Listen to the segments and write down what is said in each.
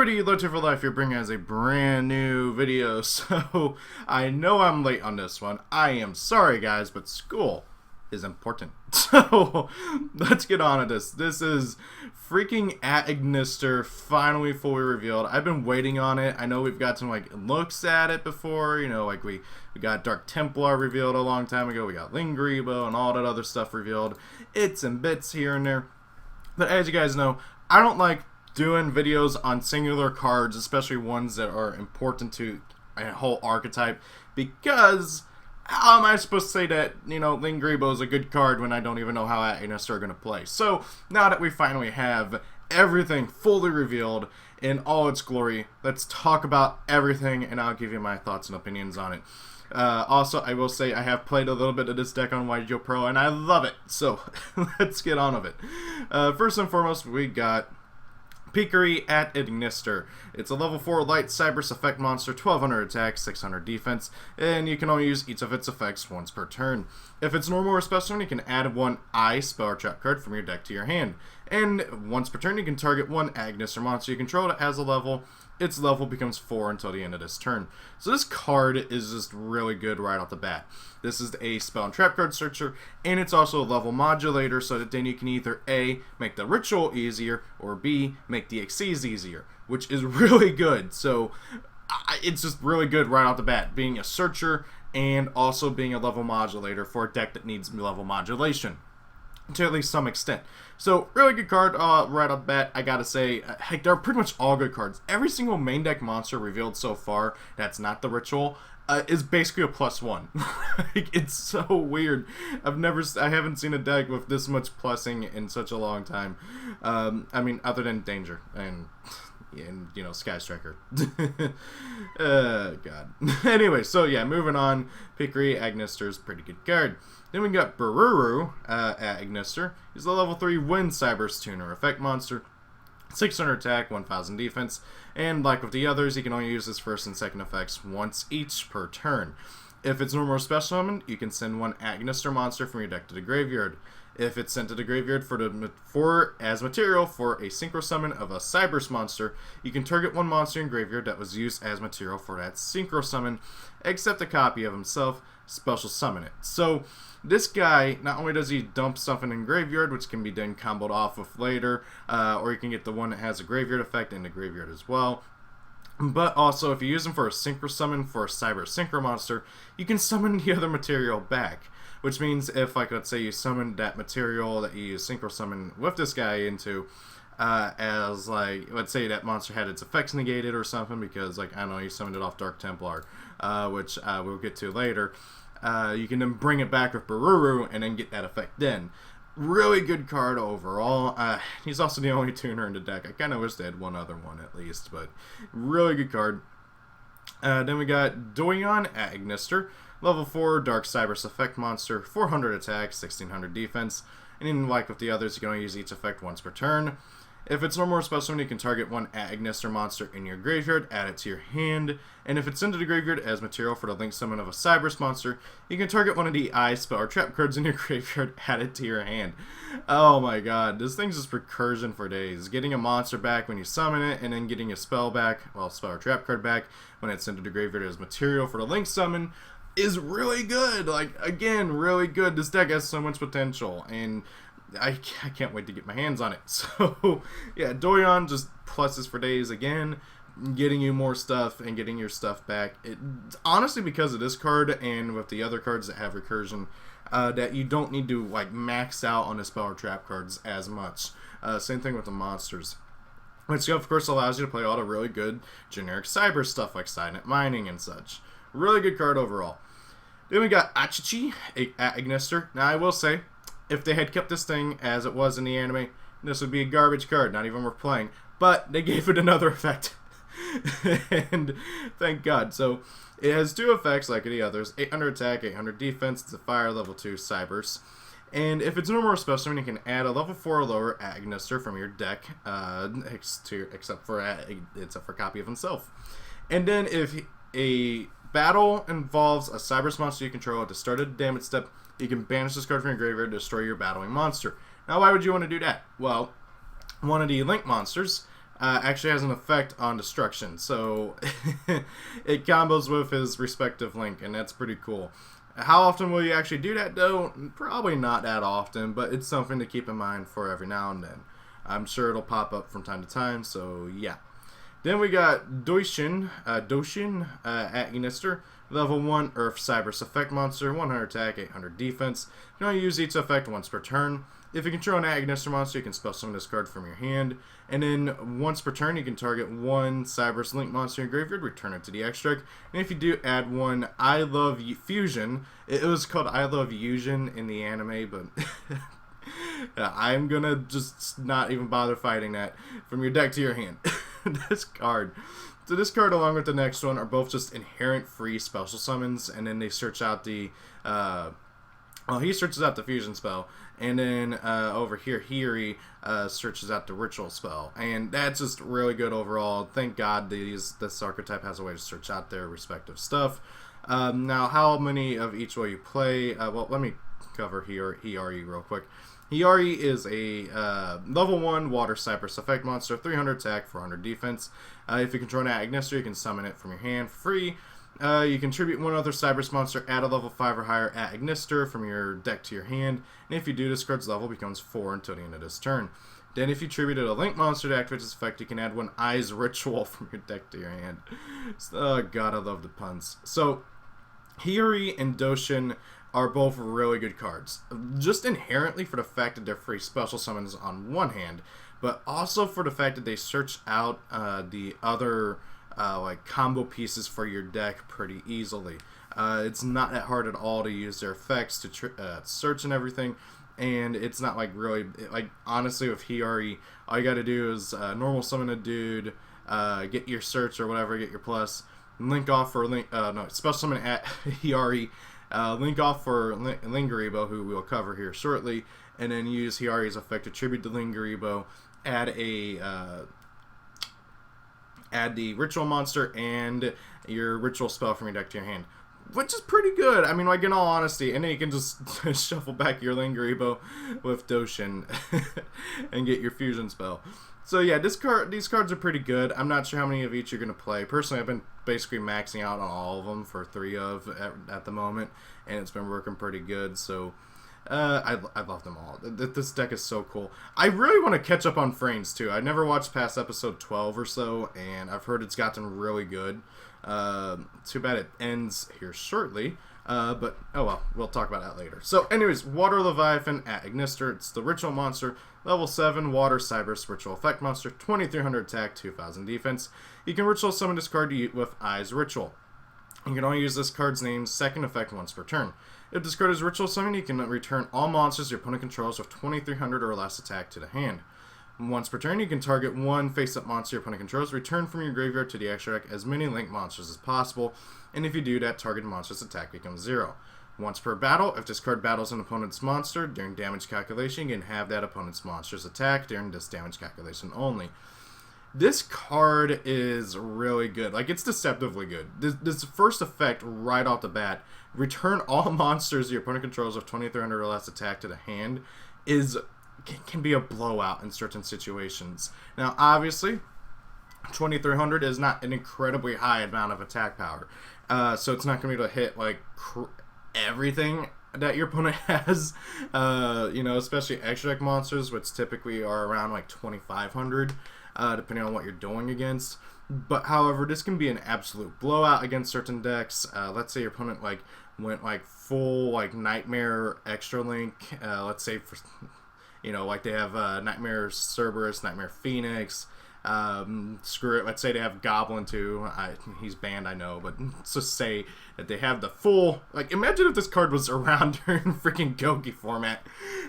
Alrighty, Low for Life here, bringing us a brand new video. So, I know I'm late on this one. I am sorry, guys, but school is important. So, let's get on to this. This is freaking at Ignister, finally fully revealed. I've been waiting on it. I know we've got some, looks at it before. You know, we got Dark Templar revealed a long time ago. We got Lingribo and all that other stuff revealed. It's and bits here and there. But as you guys know, I don't like doing videos on singular cards, especially ones that are important to a whole archetype, because how am I supposed to say that, you know, Lingribo is a good card when I don't even know how Ignister are going to play? So, now that we finally have everything fully revealed in all its glory, let's talk about everything, and I'll give you my thoughts and opinions on it. Also, I will say I have played a little bit of this deck on YgoPro, and I love it, so let's get on with it. First and foremost, we got Peakery at Ignister. It's a level 4 light Cyberse effect monster, 1200 attack, 600 defense, and you can only use each of its effects once per turn. If it's normal or special, you can add one spell or trap card from your deck to your hand. And once per turn, you can target one Ignister monster you control that has a level. Its level becomes 4 until the end of this turn. So this card is just really good right off the bat. This is a spell and trap card searcher, and it's also a level modulator, so that then you can either A, make the ritual easier, or B, make the Xyz easier, which is really good. So it's just really good right off the bat, being a searcher and also being a level modulator for a deck that needs level modulation to at least some extent. So, really good card right off the bat, I gotta say. Heck, they're pretty much all good cards. Every single main deck monster revealed so far that's not the ritual is basically a +1. It's so weird. I haven't seen a deck with this much plussing in such a long time. I mean, other than Danger and you know, Sky Striker. God. Anyway, so yeah, moving on. Peakery, Ignister's pretty good card. Then we got Bururu at Ignister. He's a level 3 Wind Cyberse Tuner effect monster. 600 attack, 1000 defense, and like with the others, you can only use his first and second effects once each per turn. If it's normal or special summon, you can send one Ignister monster from your deck to the graveyard. If it's sent to the graveyard as material for a synchro summon of a Cyberse monster, you can target one monster in graveyard that was used as material for that synchro summon, except a copy of himself, special summon it. So this guy, not only does he dump something in graveyard, which can be then comboed off with later, or you can get the one that has a graveyard effect in the graveyard as well. But also, if you use him for a synchro summon for a Cyberse synchro monster, you can summon the other material back. Which means if, let's say you summoned that material that you use synchro summon with this guy into, as, let's say that monster had its effects negated or something, because, I don't know, you summoned it off Dark Templar, which we'll get to later. You can then bring it back with Bururu and then get that effect then. Really good card overall. He's also the only tuner in the deck. I kind of wish they had one other one at least, but really good card. Then we got Doyon at Ignister. Level 4 Dark Cyberse effect monster, 400 attack, 1600 defense. And then, like with the others, you can only use each effect once per turn. If it's normal or special, you can target one Ignister monster in your graveyard, add it to your hand, and if it's sent to the graveyard as material for the link summon of a Cyberse monster, you can target one of the spell or trap cards in your graveyard, add it to your hand. Oh my god, this thing's just recursion for days. Getting a monster back when you summon it, and then getting a spell back, well, spell or trap card back, when it's sent to the graveyard as material for the link summon, is really good. Again, really good. This deck has so much potential, and I can't wait to get my hands on it. So, yeah, Doyon just pluses for days again, getting you more stuff and getting your stuff back. Honestly, because of this card and with the other cards that have recursion, that you don't need to, max out on the spell or trap cards as much. Same thing with the monsters. Which, of course, allows you to play all the really good generic cyber stuff like Silent Mining and such. Really good card overall. Then we got Archetype at Ignister. Now, I will say, if they had kept this thing as it was in the anime, this would be a garbage card, not even worth playing. But they gave it another effect. And thank God. So, it has 2 effects like the others. 800 attack, 800 defense. It's a fire level 2 Cyberse. And if it's normal or special, you can add a level 4 or lower Ignister from your deck, except for a copy of himself. And then if a battle involves a Cyberse monster you control at the start of the damage step, you can banish this card from your graveyard to destroy your battling monster. Now, why would you want to do that? Well, one of the Link monsters actually has an effect on destruction. So it combos with his respective link, and that's pretty cool. How often will you actually do that, though? Probably not that often, but it's something to keep in mind for every now and then. I'm sure it'll pop up from time to time, so yeah. Then we got Doshin at Inister. Level 1 Earth Cybers effect monster, 100 attack, 800 defense. You can only use each effect once per turn. If you control an Agnister monster, you can spell summon this card from your hand. And then once per turn, you can target one Cybers Link monster in your graveyard, return it to the extract. And if you do, add one I Love Fusion. It was called I Love Fusion in the anime, but I'm gonna just not even bother fighting that. From your deck to your hand. This card. So this card, along with the next one, are both just inherent free special summons, and then they search out the he searches out the fusion spell, and then over here, Hiri searches out the ritual spell, and that's just really good overall. Thank God this archetype has a way to search out their respective stuff. Now, how many of each will you play? Well, let me cover Hiri real quick. Hiri is a level 1 Water Cypress effect monster, 300 attack, 400 defense. If you control an Agnister, you can summon it from your hand for free. You contribute one other Cypress monster at a level 5 or higher Agnister from your deck to your hand. And if you do, this card's level becomes 4 until the end of this turn. Then if you attributed a Link monster to activate this effect, you can add one Eyes Ritual from your deck to your hand. Oh god, I love the puns. So, Hiri and Doshin are both really good cards. Just inherently for the fact that they're free special summons on one hand, but also for the fact that they search out the other like combo pieces for your deck pretty easily. It's not that hard at all to use their effects to search and everything, and it's not like really, like honestly with Hiri, all you gotta do is normal summon a dude, get your search or whatever, get your plus, link off for special summon at Hiri, link off for Lingaribo, who we'll cover here shortly, and then use Hiri's effect to tribute to Lingaribo, add the ritual monster and your ritual spell from your deck to your hand, which is pretty good. I mean, like in all honesty, and then you can just shuffle back your Lingaribo with Doshin and get your fusion spell. So yeah, these cards are pretty good. I'm not sure how many of each you're going to play. Personally, I've been basically maxing out on all of them for 3 of at the moment, and it's been working pretty good. So I love them all. This deck is so cool. I really want to catch up on Frames too. I never watched past episode 12 or so, and I've heard it's gotten really good. Too bad it ends here shortly. But oh well, we'll talk about that later. So anyways, Water Leviathan at Ignister. It's the ritual monster, level 7 Water Cybers ritual effect monster, 2300 attack, 2000 defense. You can ritual summon this card with Eyes Ritual. You can only use this card's name's second effect once per turn. If this card is ritual summoned, you can return all monsters your opponent controls with 2300 or less attack to the hand. Once per turn, you can target one face-up monster your opponent controls, return from your graveyard to the extra deck as many Link monsters as possible, and if you do that, target monster's attack becomes 0. Once per battle, if this card battles an opponent's monster during damage calculation, you can have that opponent's monster's attack during this damage calculation only. This card is really good. Like, it's deceptively good. This first effect right off the bat, return all monsters your opponent controls with 2300 or less attack to the hand, can be a blowout in certain situations. Now, obviously, 2300 is not an incredibly high amount of attack power. So it's not going to be able to hit, like, everything that your opponent has. Especially extra deck monsters, which typically are around, like, 2500, depending on what you're doing against. But, however, this can be an absolute blowout against certain decks. Let's say your opponent, like, went, like, full, like, Nightmare Extra Link. Let's say for... like they have Nightmare Cerberus, Nightmare Phoenix, screw it, let's say they have Goblin too. He's banned, I know, but let's just say that they have the full, like, imagine if this card was around during freaking Goki format.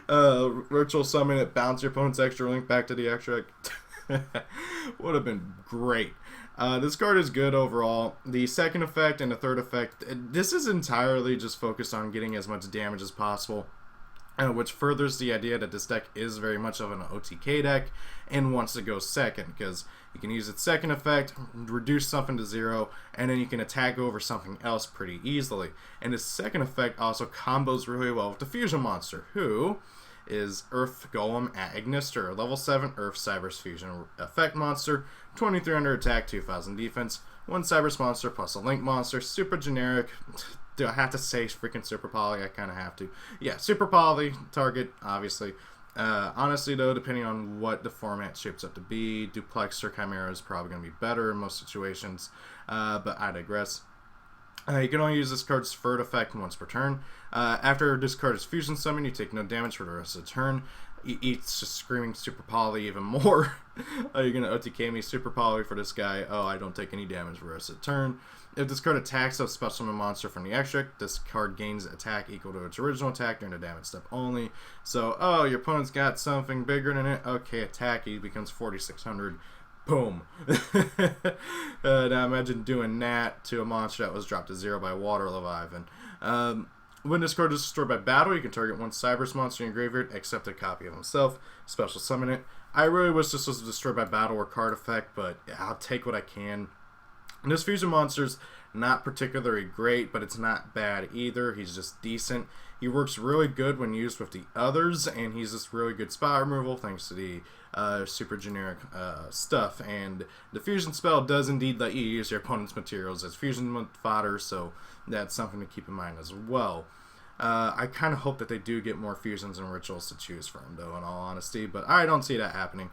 Virtual Summon it, bounce your opponent's extra link back to the extra. Would have been great. This card is good overall. The second effect and the third effect, this is entirely just focused on getting as much damage as possible. Which furthers the idea that this deck is very much of an OTK deck and wants to go second, because you can use its second effect, reduce something to 0, and then you can attack over something else pretty easily. And its second effect also combos really well with the Fusion Monster, who is Earth Golem at Ignister, level 7 Earth Cybers Fusion effect monster, 2300 attack, 2000 defense, 1 Cybers monster plus a Link monster, super generic. Do I have to say freaking Super Poly? I kind of have to. Yeah, Super Poly, target, obviously. Honestly, though, depending on what the format shapes up to be, Duplexer Chimera is probably going to be better in most situations, but I digress. You can only use this card's third effect once per turn. After this card is Fusion Summon, you take no damage for the rest of the turn. It's just screaming Super Poly even more. You're going to OTK me Super Poly for this guy. Oh, I don't take any damage for the rest of the turn. If this card attacks a special summon monster from the extract, this card gains attack equal to its original attack during the damage step only. So, oh, your opponent's got something bigger than it. Okay, attack, he becomes 4600. Boom. Now imagine doing that to a monster that was dropped to 0 by Water Leviathan. When this card is destroyed by battle, you can target 1 Cybers monster in your graveyard, except a copy of himself, special summon it. I really wish this was destroyed by battle or card effect, but I'll take what I can. And this fusion monster's not particularly great, but it's not bad either. He's just decent. He works really good when used with the others, and he's just really good spot removal thanks to the super generic stuff. And the fusion spell does indeed let you use your opponent's materials as fusion fodder, so that's something to keep in mind as well. I kind of hope that they do get more fusions and rituals to choose from, though, in all honesty, but I don't see that happening.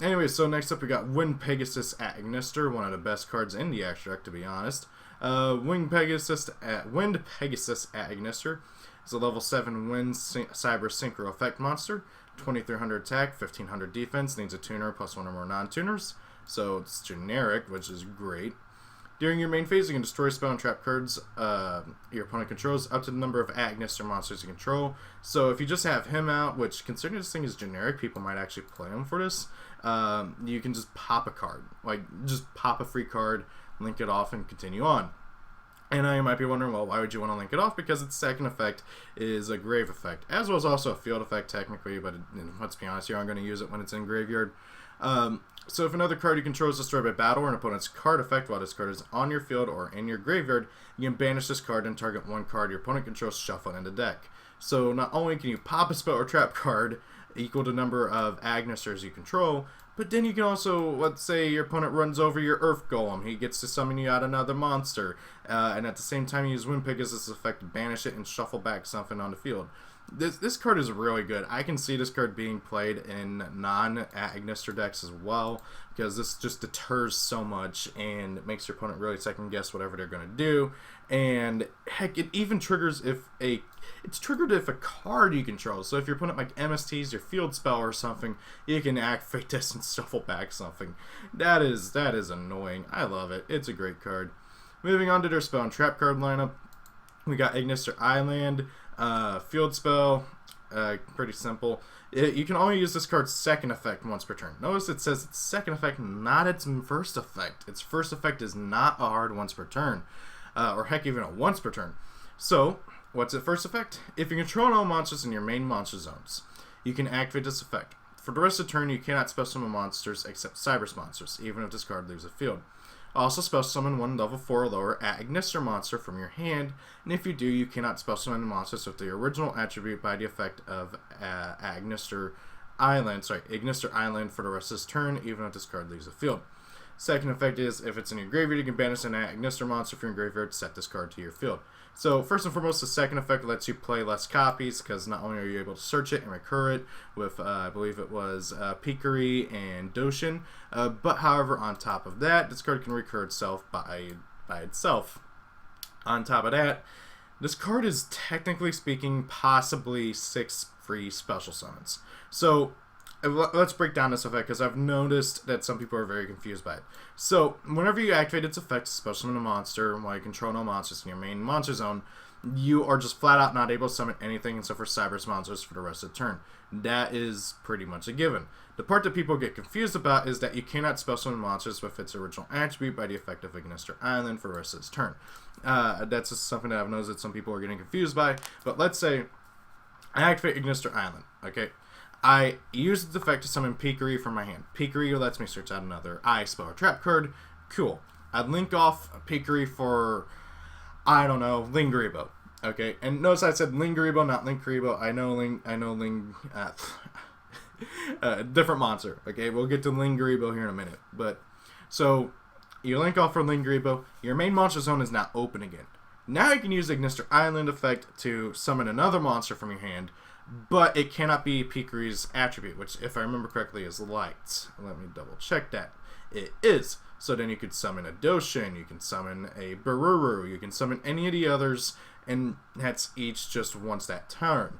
Anyway, so next up we got Wind Pegasus at Ignister, one of the best cards in the extract, to be honest. Wind Pegasus at Ignister is a level 7 Wind Cyber Synchro effect monster, 2300 attack, 1500 defense, needs a tuner plus 1 or more non-tuners, so it's generic, which is great. During your main phase, you can destroy spell and trap cards your opponent controls up to the number of Ignister monsters you control. So if you just have him out, which considering this thing is generic, people might actually play him for this, you can just pop a card. Like, just pop a free card, link it off, and continue on. And now you might be wondering, well, why would you want to link it off? Because its second effect is a grave effect, as well as also a field effect technically, but let's be honest here, I'm going to use it when it's in graveyard. So if another card you control is destroyed by battle or an opponent's card effect while this card is on your field or in your graveyard, you can banish this card and target 1 card your opponent controls shuffled in the deck. So not only can you pop a spell or trap card equal to the number of Ignisters you control, but then you can also, let's say your opponent runs over your Earth Golem, he gets to summon you out another monster, and at the same time you use Wind Pegasus effect to banish it and shuffle back something on the field. This card is really good. I can see this card being played in non-Ignister decks as well, because this just deters so much and it makes your opponent really second guess whatever they're going to do. And heck, it even triggers it's triggered if a card you control. So if your opponent like MSTs your field spell or something, you can activate this and shuffle back something. That is annoying. I love it. It's a great card. Moving on to their spell and trap card lineup, we got Ignister Island. Field spell, pretty simple. You can only use this card's second effect once per turn. Notice it says its second effect, not its first effect. Its first effect is not a hard once per turn, or heck, even a once per turn. So, what's its first effect? If you control no monsters in your main monster zones, you can activate this effect. For the rest of the turn, you cannot special summon monsters except Cybers monsters, even if this card leaves the field. Also special summon 1 level 4 or lower Ignister monster from your hand, and if you do, you cannot special summon monsters with the original attribute by the effect of Ignister Island for the rest of this turn, even if this card leaves the field. Second effect is, if it's in your graveyard, you can banish an Ignister monster from your graveyard, set this card to your field. So, first and foremost, the second effect lets you play less copies, because not only are you able to search it and recur it with, I believe it was Pickery and Doshin, but however, on top of that, this card can recur itself by itself. On top of that, this card is, technically speaking, possibly 6 free special summons. So, let's break down this effect, because I've noticed that some people are very confused by it. So, whenever you activate its effect to special summon a monster while you control no monsters in your main monster zone, you are just flat out not able to summon anything except for Cybers monsters for the rest of the turn. That is pretty much a given. The part that people get confused about is that you cannot special summon monsters with its original attribute by the effect of Ignister Island for the rest of this turn. That's just something that I've noticed that some people are getting confused by, but let's say I activate Ignister Island, okay? I use the effect to summon Pickery from my hand. Pickery lets me search out another spell or trap card. Cool. I'd link off Pickery for, I don't know, Lingribo. Okay, and notice I said Lingaribo, not Linkaribo. I know different monster. Okay, we'll get to Lingaribo here in a minute. But, so, you link off for Lingaribo, your main monster zone is now open again. Now you can use the Ignister Island effect to summon another monster from your hand, but it cannot be Pikiri's attribute, which, if I remember correctly, is light. Let me double check that. It is. So then you could summon a Doshin, you can summon a Bururu, you can summon any of the others, and that's each just once that turn.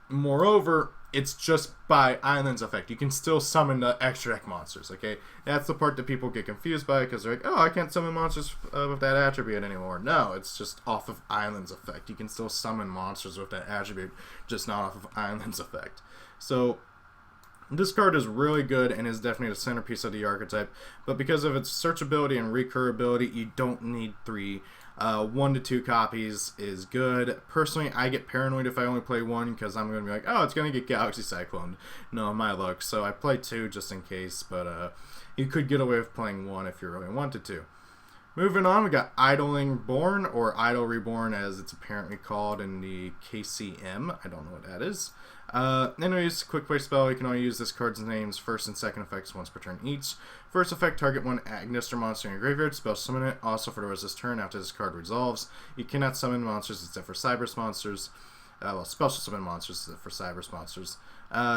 Moreover, it's just by Island's effect. You can still summon the extra deck monsters, okay? That's the part that people get confused by, because they're like, oh, I can't summon monsters with that attribute anymore. No, it's just off of Island's effect. You can still summon monsters with that attribute, just not off of Island's effect. So, this card is really good and is definitely the centerpiece of the archetype, but because of its searchability and recurability, you don't need 3. 1 to 2 copies is good. Personally, I get paranoid if I only play 1 because I'm going to be like, oh, it's going to get Galaxy Cycloned. No, my luck. So I play 2 just in case, but you could get away with playing 1 if you really wanted to. Moving on, we got Idling Born, or Idle Reborn as it's apparently called in the KCM. I don't know what that is. Anyways, quick play spell. You can only use this card's names first and second effects once per turn each. First effect, target 1 Ignister monster in your graveyard, spell summon it. Also for the rest of this turn after this card resolves. You cannot summon monsters except for Cyberse monsters. Special summon monsters except for Cyberse monsters.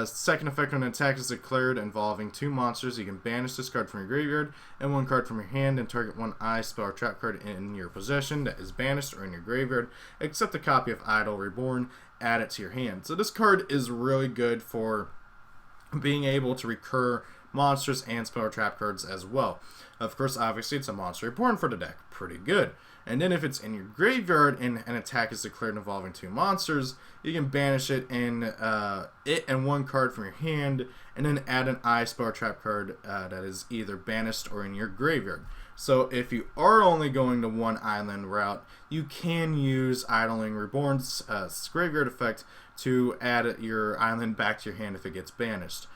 Second effect, when an attack is declared involving 2 monsters, you can banish this card from your graveyard and 1 card from your hand and target 1 eye spell or trap card in your possession that is banished or in your graveyard, except a copy of Idle Reborn. Add it to your hand. So this card is really good for being able to recur monsters and spell or trap cards as well. Of course, obviously, it's a monster reborn for the deck. Pretty good. And then if it's in your graveyard and an attack is declared involving 2 monsters, you can banish it and 1 card from your hand, and then add an eye spell or trap card that is either banished or in your graveyard. So if you are only going the 1 island route, you can use Idling Reborn's graveyard effect to add your island back to your hand if it gets banished.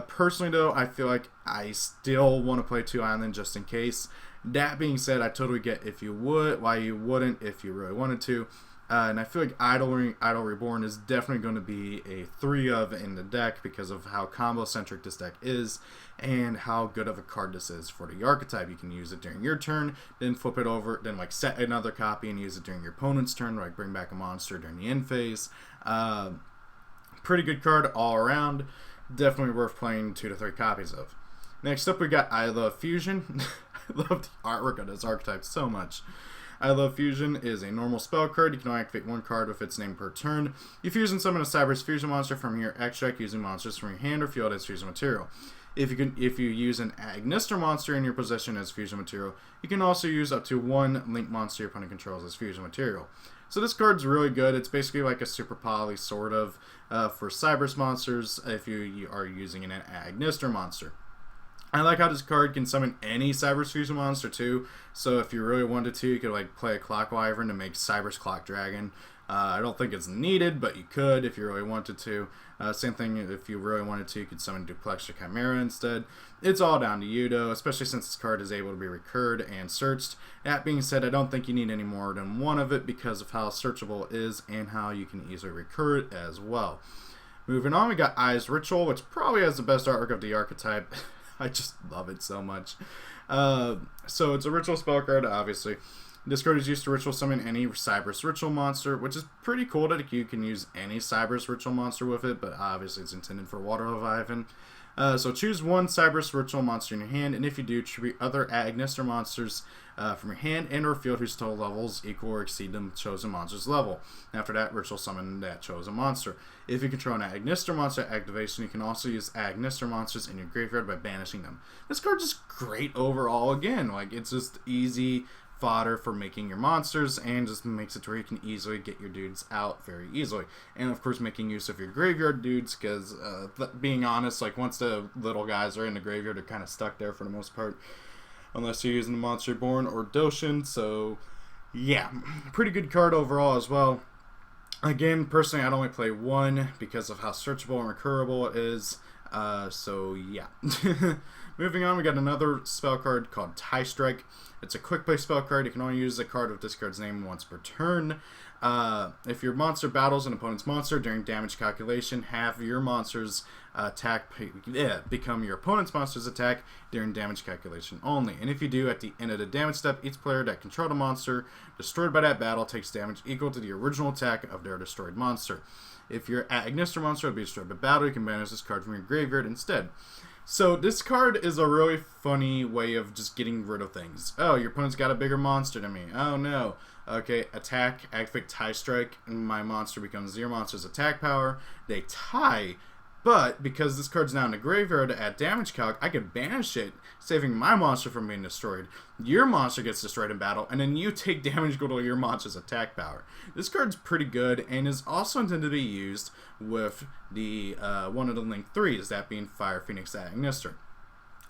Personally though, I feel like I still want to play 2 island just in case. That being said, I totally get if you would, why you wouldn't if you really wanted to. And I feel like Idle Reborn is definitely going to be a 3 of in the deck because of how combo-centric this deck is and how good of a card this is for the archetype. You can use it during your turn, then flip it over, then like set another copy and use it during your opponent's turn, like bring back a monster during the end phase. Pretty good card all around. Definitely worth playing 2 to 3 copies of. Next up, we got I Love Fusion. I love the artwork of this archetype so much. I Love Fusion is a normal spell card. You can only activate 1 card with its name per turn. You fuse and summon a Cyberse fusion monster from your extract using monsters from your hand or field as fusion material. If you use an Ignister monster in your possession as fusion material, you can also use up to 1 Link monster your opponent controls as fusion material. So this card's really good. It's basically like a Super Poly, sort of, for Cyberse monsters if you are using an Ignister monster. I like how this card can summon any Cyberse fusion monster too. So if you really wanted to, you could like play a Clock Wyvern to make Cyberse Clock Dragon. I don't think it's needed, but you could if you really wanted to. Same thing if you really wanted to, you could summon Duplex or Chimera instead. It's all down to you though, especially since this card is able to be recurred and searched. That being said, I don't think you need any more than 1 of it because of how searchable it is and how you can easily recur it as well. Moving on, we got Eyes Ritual, which probably has the best artwork of the archetype. I just love it so much. So it's a ritual spell card, obviously. This card is used to ritual summon any Cyberse ritual monster, which is pretty cool that you can use any Cyberse ritual monster with it, but obviously it's intended for Water Leviathan. So choose 1 Cyberse ritual monster in your hand, and if you do, tribute other Ignister monsters from your hand and or field whose total levels equal or exceed the chosen monster's level. After that, ritual summon that chosen monster. If you control an Ignister monster activation, you can also use Ignister monsters in your graveyard by banishing them. This card's just great overall again. Like, it's just easy fodder for making your monsters and just makes it to where you can easily get your dudes out very easily. And of course making use of your graveyard dudes because being honest, like once the little guys are in the graveyard, they're kind of stuck there for the most part unless you're using the Monster Reborn or Doshin. So yeah, pretty good card overall as well. Again, personally I'd only play 1 because of how searchable and recurable it is. So yeah. Moving on, we got another spell card called Tie Strike. It's a quick play spell card. You can only use a card with this card's name once per turn. If your monster battles an opponent's monster during damage calculation, have your monster's attack become your opponent's monster's attack during damage calculation only. And if you do, at the end of the damage step, each player that controlled a monster destroyed by that battle takes damage equal to the original attack of their destroyed monster. If your Agnister monster would be destroyed by battle, you can banish this card from your graveyard instead. So this card is a really funny way of just getting rid of things. Oh, your opponent's got a bigger monster than me. Oh no. Okay, attack, activate Tie Strike, and my monster becomes your monster's attack power. They tie, but because this card's now in the graveyard at damage calc, I can banish it, saving my monster from being destroyed. Your monster gets destroyed in battle, and then you take damage equal to your monster's attack power. This card's pretty good, and is also intended to be used with the one of the Link 3s, that being Fire Phoenix Agnister.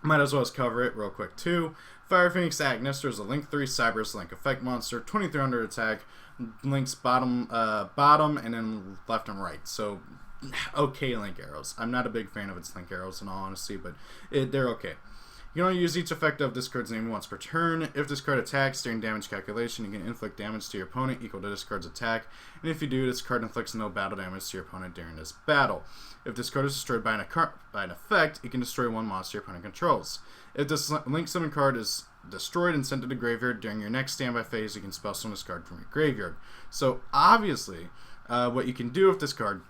Might as well cover it real quick too. Fire Phoenix Agnister is a Link 3 Cyberus Link effect monster, 2300 attack, links bottom, and then left and right. So, okay Link arrows. I'm not a big fan of its Link arrows in all honesty, but they're okay. You can only use each effect of this card's name once per turn. If this card attacks during damage calculation, you can inflict damage to your opponent equal to this card's attack. And if you do, this card inflicts no battle damage to your opponent during this battle. If this card is destroyed by an effect, you can destroy one monster your opponent controls. If this Link Summon card is destroyed and sent to the graveyard during your next standby phase, you can spell summon this card from your graveyard. So obviously, what you can do with this card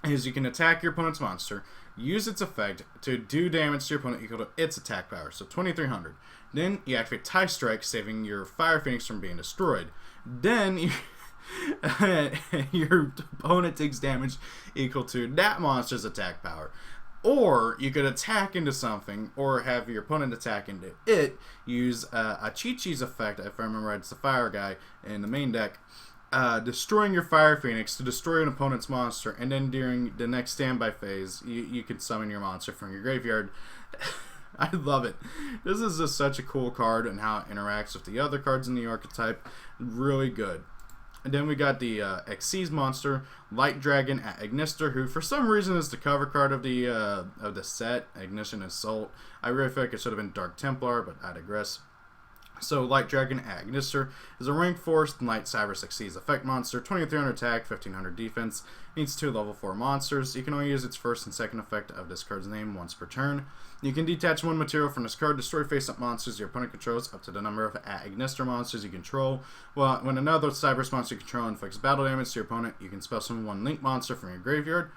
is you can attack your opponent's monster, use its effect to do damage to your opponent equal to its attack power, so 2300. Then you activate Tie Strike, saving your Fire Phoenix from being destroyed. Then your opponent takes damage equal to that monster's attack power. Or you could attack into something, or have your opponent attack into it, use a Chi-Chi's effect, if I remember right, it's the fire guy in the main deck, destroying your Fire Phoenix to destroy an opponent's monster, and then during the next standby phase, you can summon your monster from your graveyard. I love it. This is just such a cool card and how it interacts with the other cards in the archetype. Really good. And then we got the Xyz monster, Light Dragon at Agnister, who for some reason is the cover card of the set, Ignition Assault. I really feel like it should have been Dark Templar, but I digress. So, Light Dragon at Agnister is a rank 4 Night Cyberus Xyz effect monster, 2300 attack, 1500 defense, needs 2 level 4 monsters. You can only use its first and second effect of this card's name once per turn. You can detach one material from this card, destroy face-up monsters your opponent controls up to the number of Agnister monsters you control. Well, when another Cyberus monster you control inflicts battle damage to your opponent, you can spell summon one Link monster from your graveyard.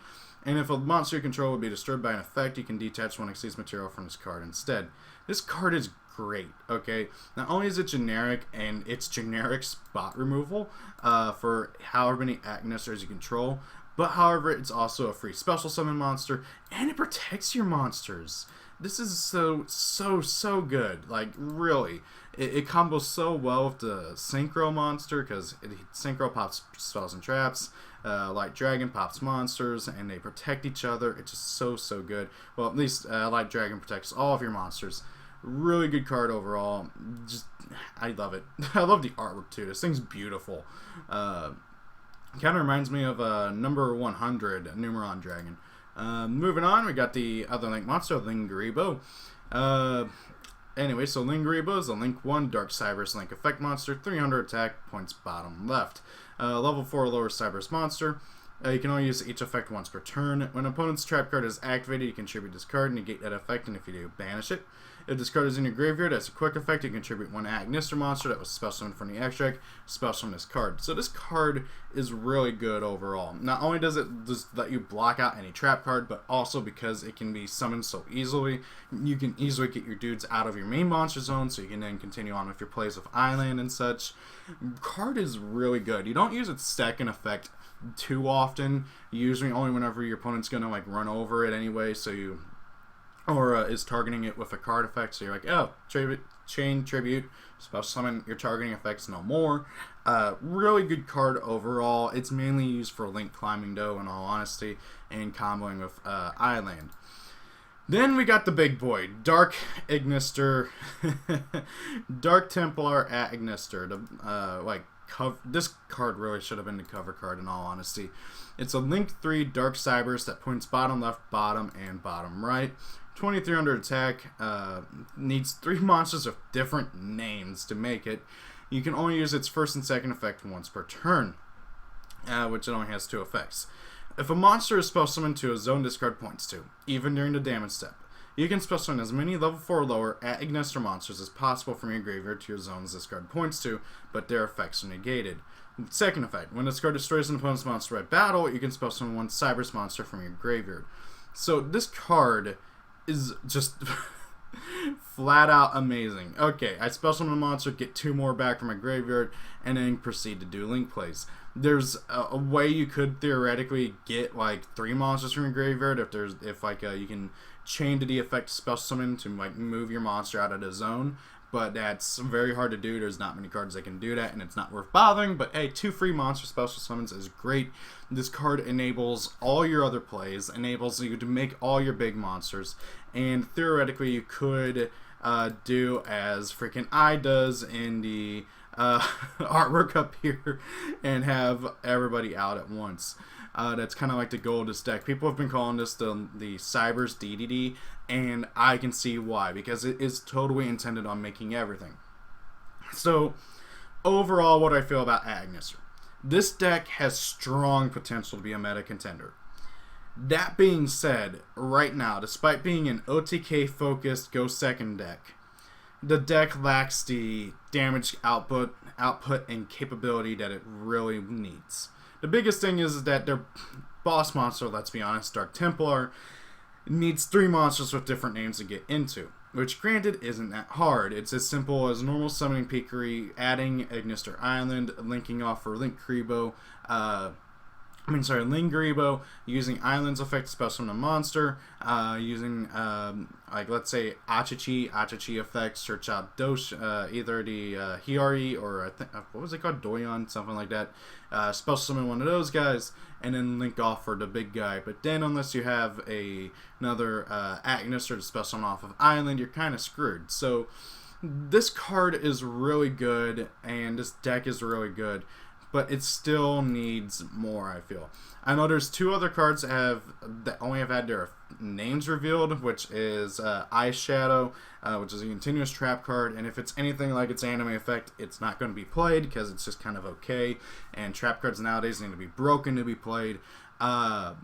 And if a monster you control would be destroyed by an effect, you can detach one Xyz material from this card instead. This card is great, okay? Not only is it generic, and it's generic spot removal for however many Agnisters you control, but however, it's also a free special summon monster, and it protects your monsters. This is so good. Like, really. It combos so well with the Synchro monster, because Synchro pops spells and traps, Light Dragon pops monsters, and they protect each other. It's just so good. Well, at least Light Dragon protects all of your monsters. Really good card overall. Just, I love it. I love the artwork too. This thing's beautiful. Kind of reminds me of number 100, Numeron Dragon. Moving on, we got the other Link monster, Lingaribo. Anyway, so Lingaribo is a Link 1 Dark Cyberus Link effect monster, 300 attack, points bottom left. Level 4 lower Cyberus monster. You can only use each effect once per turn. When an opponent's trap card is activated, you contribute this card, negate that effect, and if you do, banish it. If this card is in your graveyard as a quick effect, you contribute one Agnister monster that was spell summoned from the extract, spell summon this card. So this card is really good overall. Not only does it just let you block out any trap card, but also because it can be summoned so easily, you can easily get your dudes out of your main monster zone, so you can then continue on with your plays with Island and such. Card is really good. You don't use its second effect too often, usually only whenever your opponent's gonna like run over it anyway, so you is targeting it with a card effect, so you're like, oh, chain tribute, special summon your targeting effects no more. Really good card overall. It's mainly used for link climbing though, in all honesty, and comboing with Island. Then we got the big boy, Dark Ignister, Dark Templar at Ignister. This card really should have been the cover card in all honesty. It's a Link 3 Dark Cybers that points bottom left, bottom, and bottom right. 2300 attack, needs 3 monsters with different names to make it. You can only use its first and second effect once per turn, which it only has 2 effects. If a monster is spell summoned to a zone, discard points to, even during the damage step. You can spell summon as many level 4 or lower at Ignister monsters as possible from your graveyard to your zone's discard points to, but their effects are negated. Second effect, when this card destroys an opponent's monster by battle, you can spell summon 1 Cybers monster from your graveyard. So this card is just flat out amazing. Okay, I spell summon a monster, get 2 more back from my graveyard, and then proceed to do link plays. There's a way you could theoretically get like 3 monsters from your graveyard if you can chain to the effect spell summon to like move your monster out of the zone, but that's very hard to do. There's not many cards that can do that, and it's not worth bothering. But hey, 2 free monster special summons is great. This card enables all your other plays, enables you to make all your big monsters, and theoretically you could do as freaking I does in the artwork up here and have everybody out at once. That's kind of like the goal of this deck. People have been calling this the Cybers DDD, and I can see why, because it is totally intended on making everything. So overall, what I feel about Ignister, this deck has strong potential to be a meta contender. That being said, right now, despite being an OTK focused go second deck, the deck lacks the damage output and capability that it really needs. The biggest thing is that their boss monster, let's be honest, Dark Templar, needs 3 monsters with different names to get into, which granted isn't that hard. It's as simple as normal summoning Peakery, adding Ignister Island, linking off for Link Grebo, Link Grebo, using Island's effect to spell summon a monster, using, let's say, Achachi effect, search out Dosh, either the Hiyari or, what was it called? Doyon, something like that. Spell summon one of those guys, and then link off for the big guy. But then, unless you have another Ignister to spell summon off of Island, you're kind of screwed. So, this card is really good, and this deck is really good, but it still needs more, I feel. I know there's 2 other cards that only have had their names revealed, which is Eyeshadow, which is a continuous trap card, and if it's anything like its anime effect, it's not going to be played because it's just kind of okay, and trap cards nowadays need to be broken to be played, but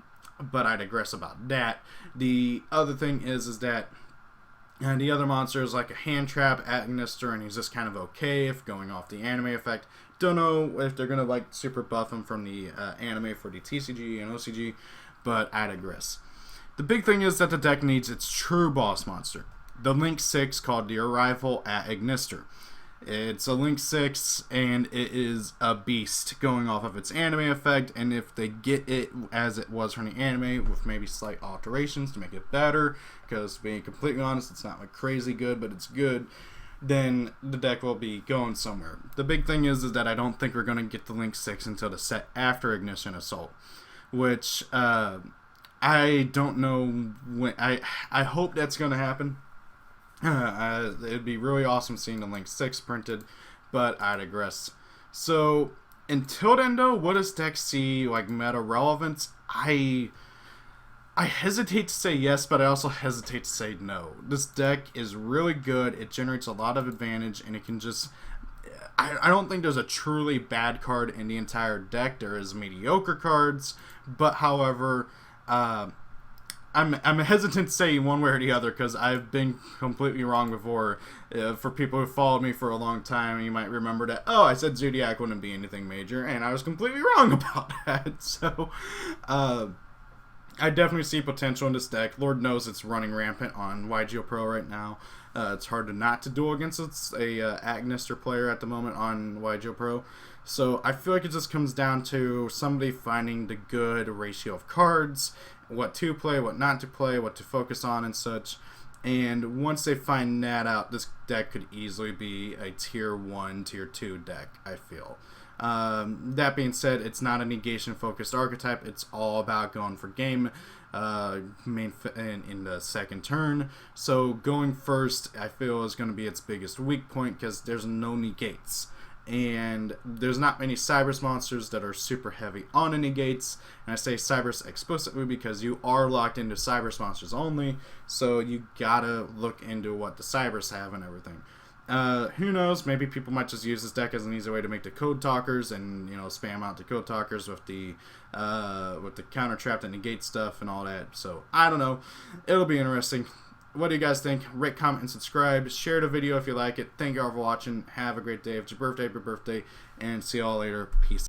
I digress about that. The other thing is that and the other monster is like a hand trap at Ignister, and he's just kind of okay if going off the anime effect. Don't know if they're gonna like super buff him from the anime for the TCG and OCG, but I digress. The big thing is that the deck needs its true boss monster, the Link 6 called the Arrival at Ignister. It's a Link 6, and it is a beast going off of its anime effect, and if they get it as it was from the anime with maybe slight alterations to make it better, because being completely honest, it's not like crazy good, but it's good, then the deck will be going somewhere. The big thing is that I don't think we're going to get the Link 6 until the set after Ignition Assault, which I don't know when. I hope that's going to happen. It'd be really awesome seeing the Link 6 printed, but I digress. So, until then though, what does deck see like meta relevance? I hesitate to say yes, but I also hesitate to say no. This deck is really good, it generates a lot of advantage, and it can just... I don't think there's a truly bad card in the entire deck. There is mediocre cards, but however... I'm hesitant to say one way or the other because I've been completely wrong before. For people who followed me for a long time, you might remember that, oh, I said Zodiac wouldn't be anything major, and I was completely wrong about that. So, I definitely see potential in this deck. Lord knows it's running rampant on YgoPro right now. It's hard to not to duel against a Ignister player at the moment on YgoPro. So I feel like it just comes down to somebody finding the good ratio of cards, what to play, what not to play, what to focus on and such. And once they find that out, this deck could easily be a tier 1, tier 2 deck, I feel. That being said, it's not a negation-focused archetype. It's all about going for game in the second turn. So going first, I feel, is going to be its biggest weak point because there's no negates. And there's not many Cybers monsters that are super heavy on the negates. And I say Cybers explicitly because you are locked into Cybers monsters only. So you gotta look into what the Cybers have and everything. Who knows? Maybe people might just use this deck as an easy way to make the Code Talkers and, you know, spam out the Code Talkers with the counter trap and negate stuff and all that. So I don't know. It'll be interesting. What do you guys think? Rate, comment, and subscribe. Share the video if you like it. Thank you all for watching. Have a great day. If it's your birthday, happy birthday. And see you all later. Peace.